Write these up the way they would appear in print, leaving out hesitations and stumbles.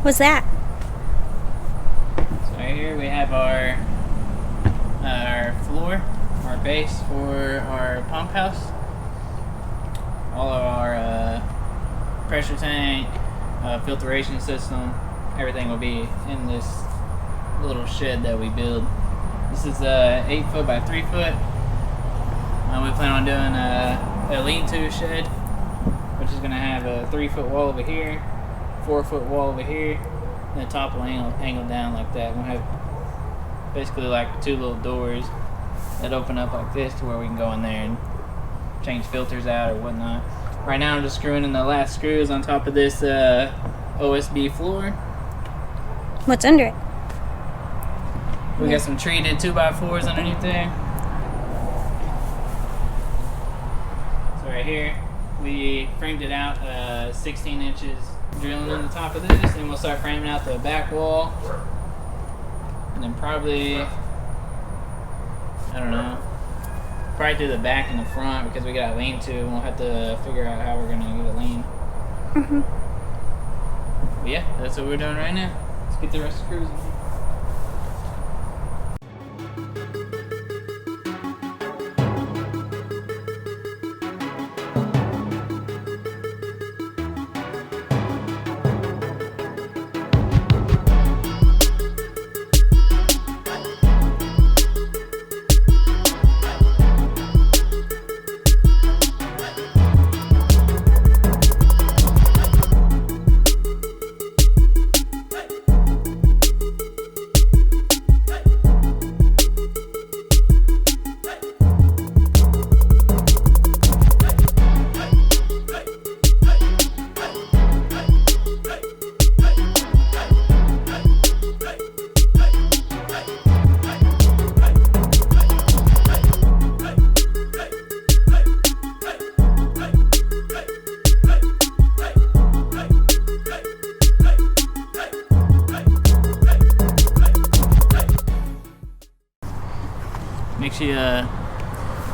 What's that? So right here we have our floor, our base for our pump house. All of our pressure tank, filtration system, everything will be in this little shed that we build. This is 8 foot by 3 foot. We plan on doing a lean-to shed, which is going to have a 3 foot wall over here, 4 foot wall over here, and the top will angle down like that. We'll have basically like 2 little doors that open up like this to where we can go in there and change filters out or whatnot. Right now I'm just screwing in the last screws on top of this OSB floor. What's under it? We got some treated 2x4s underneath there. So right here we framed it out 16 inches drilling on the top of this, and we'll start framing out the back wall, and then probably, I don't know, probably do the back and the front because we got a lean-to, and we'll have to figure out how we're gonna get it lean. But yeah, that's what we're doing right now. Let's get the rest of the screws in.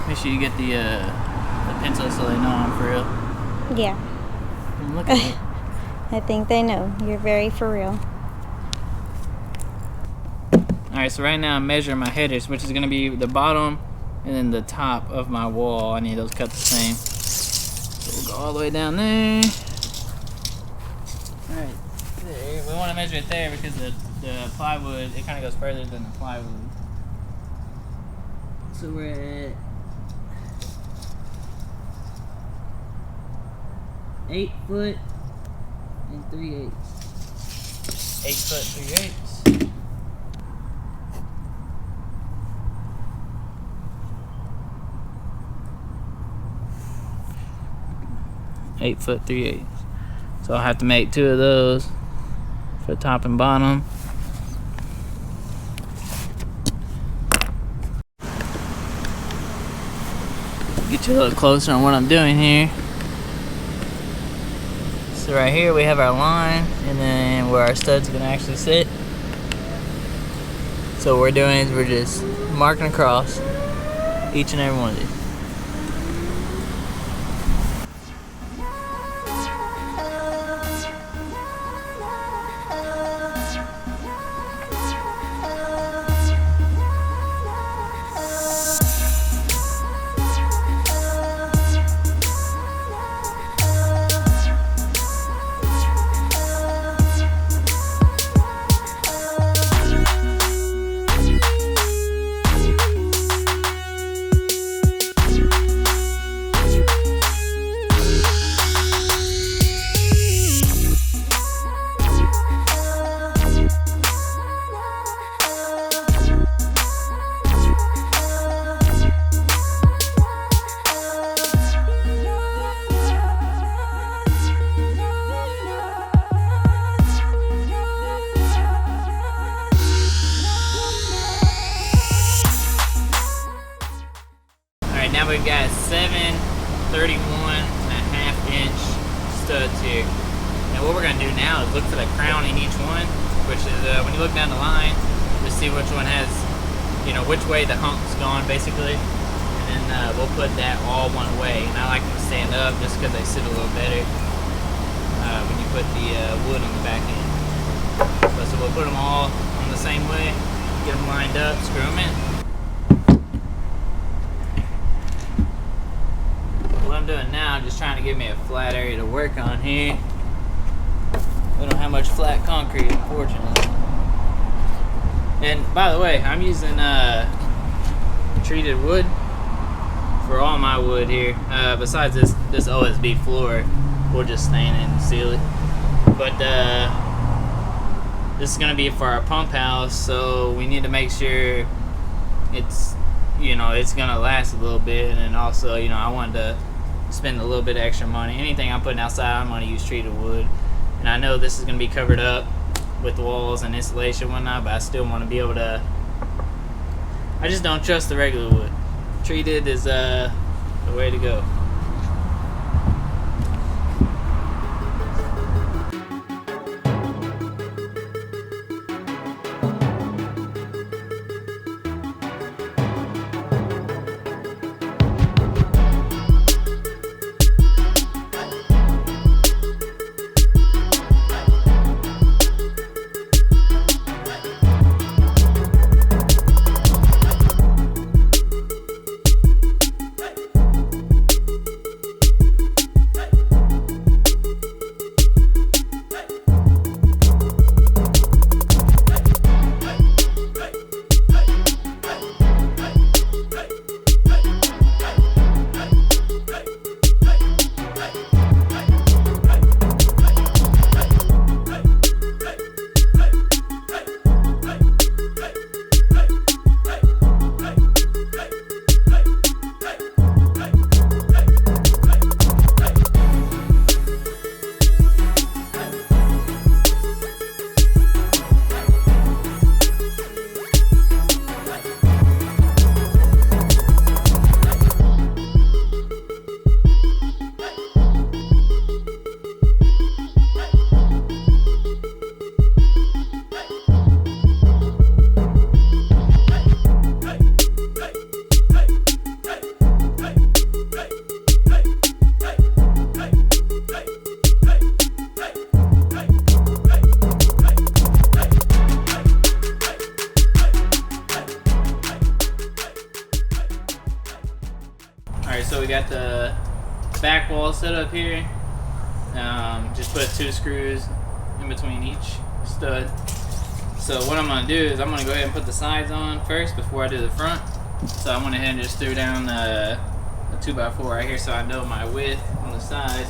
Make sure you get the pencil so they know I'm for real. Yeah. Look at it. I think they know. You're very for real. Alright, so right now I'm measuring my headers, which is going to be the bottom and then the top of my wall. I need those cut the same. So we'll go all the way down there. Alright, we want to measure it there because the plywood, it kind of goes further than the plywood. So we're at 8 foot and 3/8. 8 foot 3/8. 8 foot 3/8. So I'll have to make 2 of those for top and bottom. Get you a little closer on what I'm doing here. So right here we have our line, and then where our stud's gonna actually sit. So what we're doing is we're just marking across each and every one of these. Now we've got 7 31.5 inch studs here. And what we're going to do now is look for the crown in each one, which is when you look down the line, just see which one has, you know, which way the hump's gone basically. And then we'll put that all one way. And I like them to stand up just because they sit a little better when you put the wood on the back end. So we'll put them all on the same way, get them lined up, screw them in. What I'm doing now, just trying to give me a flat area to work on here. We don't have much flat concrete, unfortunately. And by the way, I'm using treated wood for all my wood here. Besides this OSB floor, we'll just stain it and seal it. But this is gonna be for our pump house, so we need to make sure it's, you know, it's gonna last a little bit. And also, you know, I wanted to spend a little bit of extra money. Anything I'm putting outside, I'm gonna use treated wood. And I know this is gonna be covered up with walls and insulation and whatnot, but I still want to be able to. I just don't trust the regular wood. Treated is the way to go. Alright, so we got the back wall set up here. Just put 2 screws in between each stud. So what I'm going to do is I'm going to go ahead and put the sides on first before I do the front. So I went ahead and just threw down a 2x4 right here so I know my width on the sides.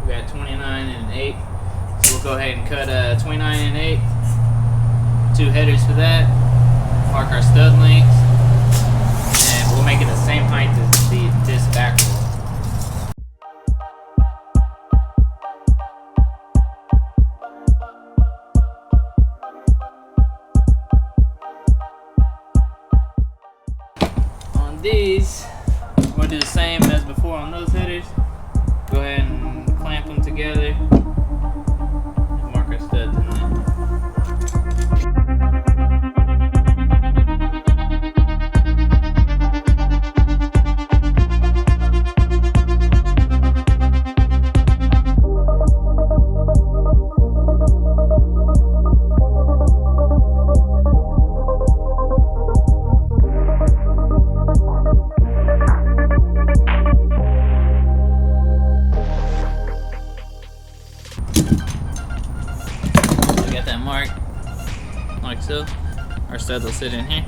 We got 29 and 8. So we'll go ahead and cut 29 and 8. 2 headers for that. Mark our stud lengths. And we'll make it the same height as this back wall. On these, I'm going to do the same as before on those headers. Go ahead and clamp them together. And mark our studs in there. Mark like so. Our studs will sit in here.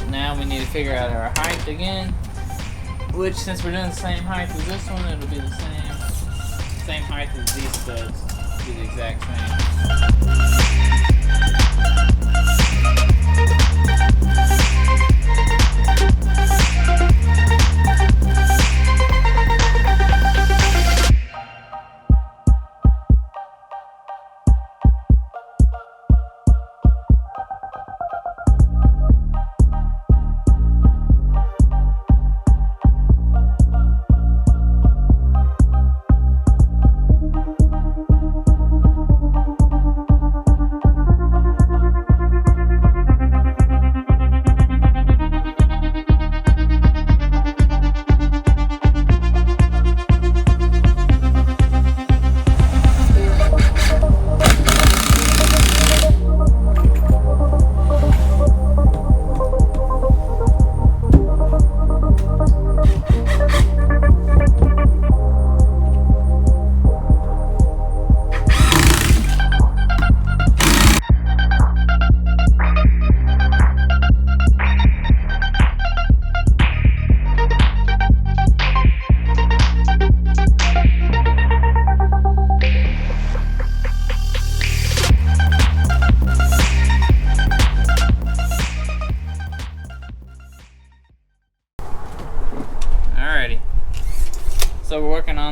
Now we need to figure out our height again, which since we're doing the same height as this one, it'll be the same height as these studs. It'll be the exact same.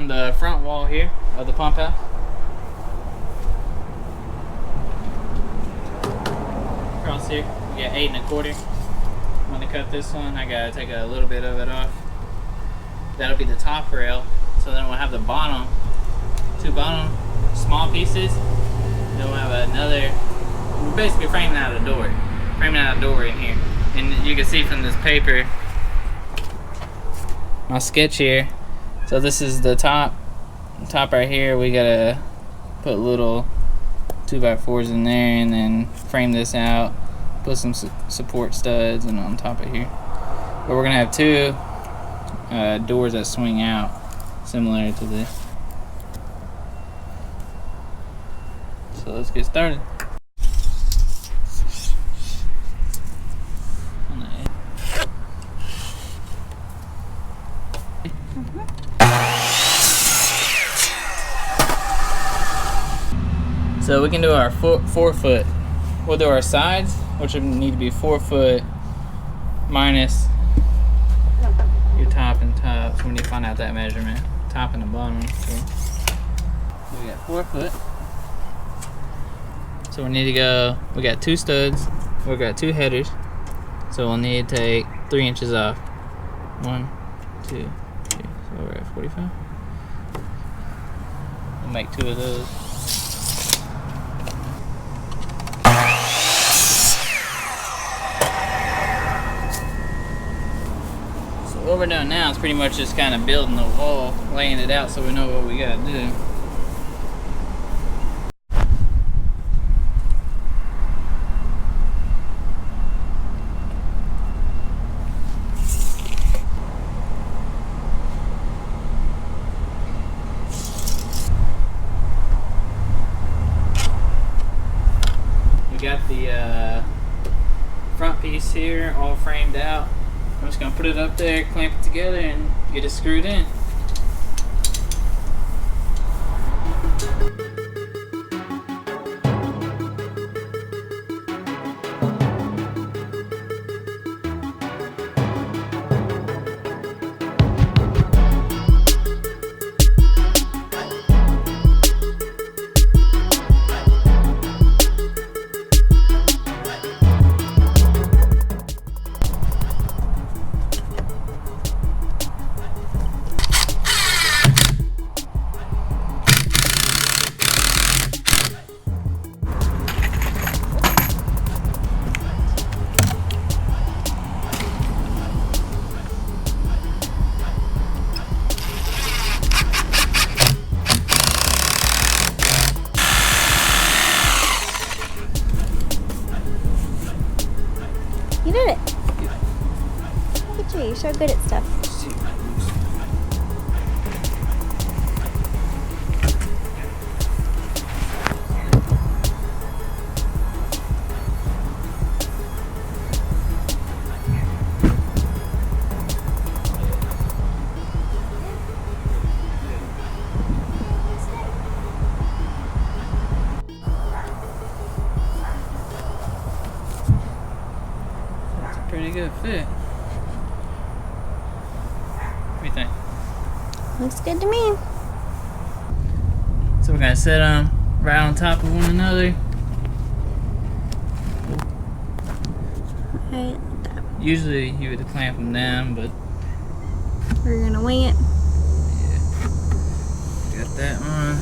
on the front wall here of the pump house. Across here, we got 8 1/4. I'm gonna cut this one. I gotta take a little bit of it off. That'll be the top rail. So then we'll have the bottom, 2 bottom small pieces. Then we'll have another. We're basically framing out a door, in here. And you can see from this paper, my sketch here. So this is the top right here. We gotta put little 2x4s in there and then frame this out, put some support studs and on top of here. But we're gonna have 2 doors that swing out, similar to this. So let's get started. So we can do our 4 foot. We'll do our sides, which would need to be 4 foot minus your top and top. So we need to find out that measurement, top and the bottom. So we got 4 foot. So we need to go. We got 2 studs. We got 2 headers. So we'll need to take 3 inches off. 1, 2, 3. So we're at 45. We'll make 2 of those. What we're doing now is pretty much just kind of building the wall, laying it out so we know what we gotta do. We got the front piece here all framed out. I'm just gonna put it up there, clamp it together, and get it screwed in. You did it. Look at you. You're so good at stuff. Pretty good fit. What do you think? Looks good to me. So we're gonna set them right on top of one another. Right like that. Usually you would clamp them down, but We're gonna wing it. yeah, got that one.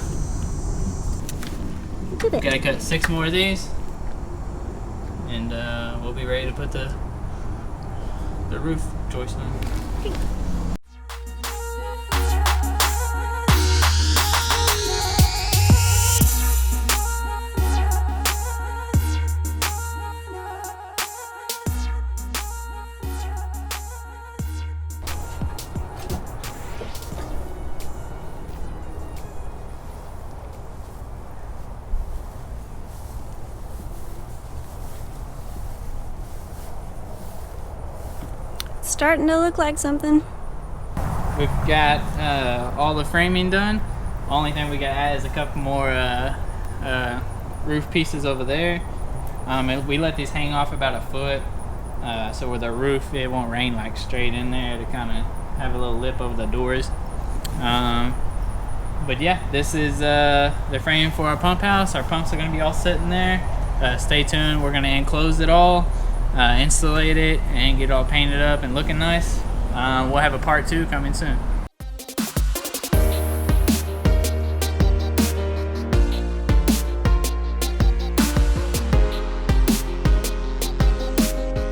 You did it. Gotta cut 6 more of these, and we'll be ready to put the roof joist on. Starting to look like something. We've got all the framing done. Only thing we got to add is a couple more roof pieces over there. And we let these hang off about a foot, so with the roof it won't rain like straight in there, to kind of have a little lip over the doors. But yeah, this is the frame for our pump house. Our pumps are going to be all sitting there. Stay tuned. We're going to enclose it all, insulate it, and get it all painted up and looking nice. We'll have a part 2 coming soon.